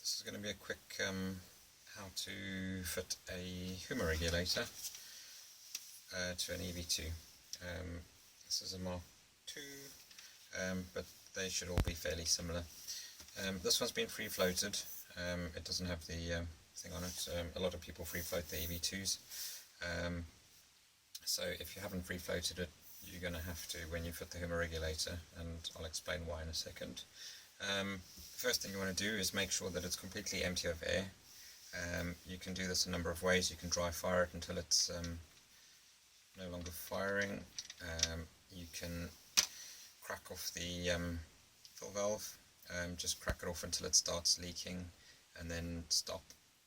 This is going to be a quick how to fit a HuMa regulator to an EV2. This is a Mark II, but they should all be fairly similar. This one's been free floated. It doesn't have the thing on it. A lot of people free float the EV2s. So if you haven't free floated it, you're going to have to when you fit the HuMa regulator, and I'll explain why in a second. First thing you want to do is make sure that it's completely empty of air. You can do this a number of ways. You can dry fire it until it's no longer firing. You can crack off the fill valve, just crack it off until it starts leaking, and then stop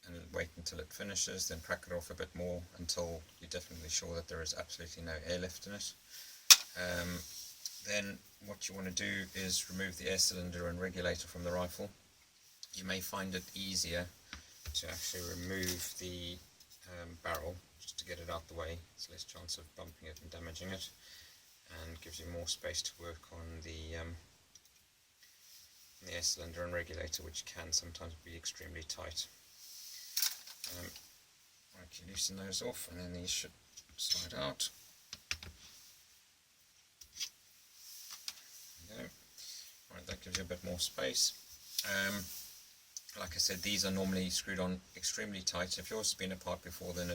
and wait until it finishes, then crack it off a bit more until you're definitely sure that there is absolutely no air left in it. Then what you want to do is remove the air cylinder and regulator from the rifle. You may find it easier to actually remove the barrel just to get it out the way. It's less chance of bumping it and damaging it, and gives you more space to work on the air cylinder and regulator, which can sometimes be extremely tight. Right, you loosen those off and then these should slide out. There you go. Right, that gives you a bit more space. Like I said, these are normally screwed on extremely tight. If yours has been apart before, then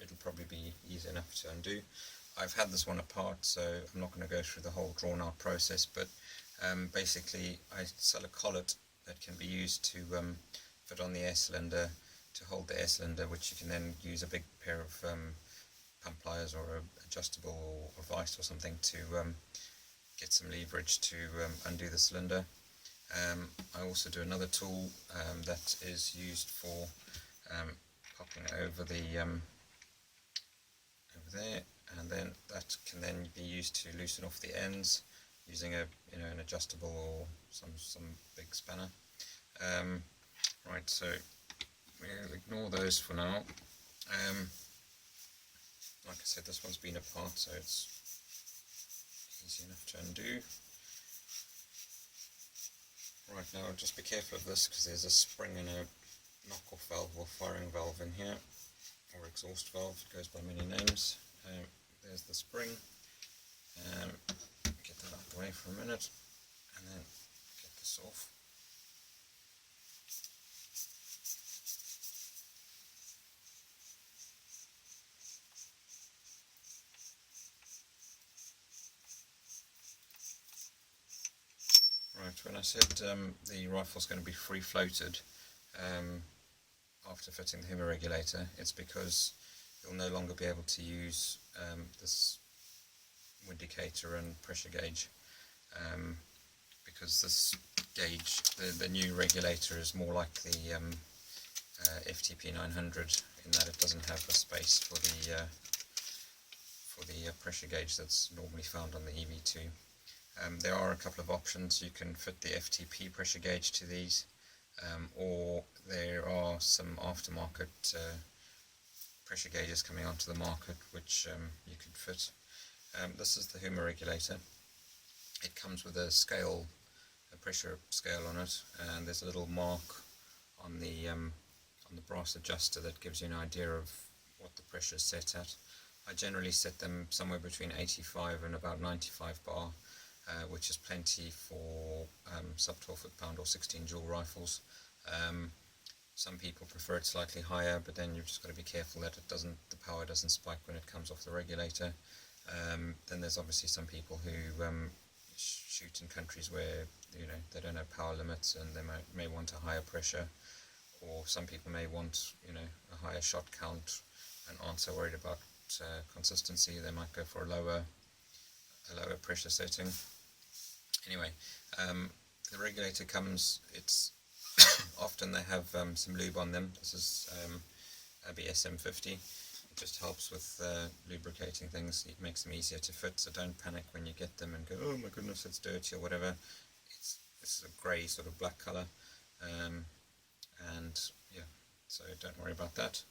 it'll probably be easy enough to undo. I've had this one apart, so I'm not going to go through the whole drawn out process, but basically I sell a collet that can be used to fit on the air cylinder, to hold the air cylinder, which you can then use a big pair of pump pliers or an adjustable or vice or something to get some leverage to undo the cylinder. I also do another tool that is used for popping over the over there, and then that can then be used to loosen off the ends using an adjustable or some big spanner. Right, so we'll ignore those for now. Like I said, this one's been apart, so it's easy enough to undo. Right, now just be careful of this, because there's a spring and a knock-off valve or firing valve in here, or exhaust valve, it goes by many names. There's the spring. Get that out of the way for a minute, and then get this off. Right, when I said the rifle's going to be free floated after fitting the HuMa regulator, it's because you'll no longer be able to use this indicator and pressure gauge, because this gauge, the new regulator, is more like the FTP 900 in that it doesn't have the space for the pressure gauge that's normally found on the EV2. There are a couple of options. You can fit the FTP pressure gauge to these, or there are some aftermarket pressure gauges coming onto the market which you could fit. This is the HuMa regulator. It comes with a scale, a pressure scale on it, and there's a little mark on the brass adjuster that gives you an idea of what the pressure is set at. I generally set them somewhere between 85 and about 95 bar, which is plenty for sub 12 foot-pound or 16 joule rifles. Some people prefer it slightly higher, but then you've just got to be careful that the power doesn't spike when it comes off the regulator. Then there's obviously some people who shoot in countries where they don't have power limits, and they may want a higher pressure, or some people may want a higher shot count and aren't so worried about consistency. They might go for a lower pressure setting. Anyway, the regulator comes, it's often they have some lube on them. This is ABS M50. It just helps with lubricating things. It makes them easier to fit, so don't panic when you get them and go, oh my goodness, it's dirty or whatever. It's a grey sort of black colour, and yeah, so don't worry about that.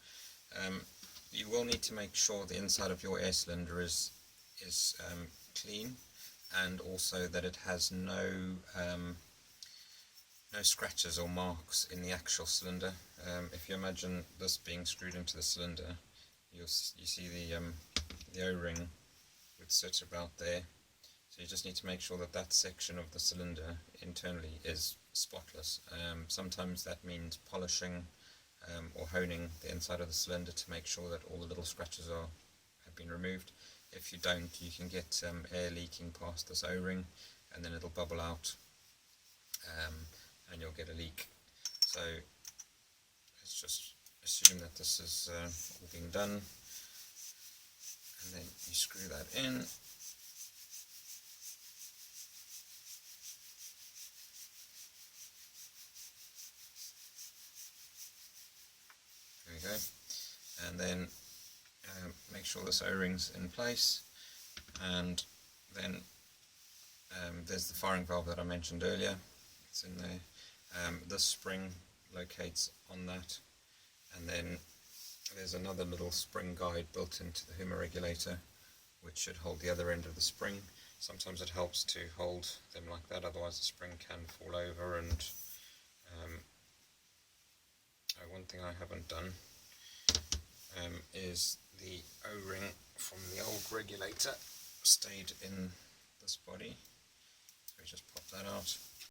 You will need to make sure the inside of your air cylinder is clean, and also that it has no no scratches or marks in the actual cylinder. If you imagine this being screwed into the cylinder, you see the O-ring would sit about there. So you just need to make sure that that section of the cylinder internally is spotless. Sometimes that means polishing or honing the inside of the cylinder to make sure that all the little scratches have been removed. If you don't, you can get air leaking past this O-ring, and then it'll bubble out and you'll get a leak. So let's just assume that this is all being done, and then you screw that in. There we go. And then make sure this O-ring's in place, and then there's the firing valve that I mentioned earlier. It's in there. This spring locates on that, and then there's another little spring guide built into the HuMa regulator which should hold the other end of the spring. Sometimes it helps to hold them like that, otherwise the spring can fall over. And one thing I haven't done is the O-ring from the old regulator stayed in this body, so we just pop that out.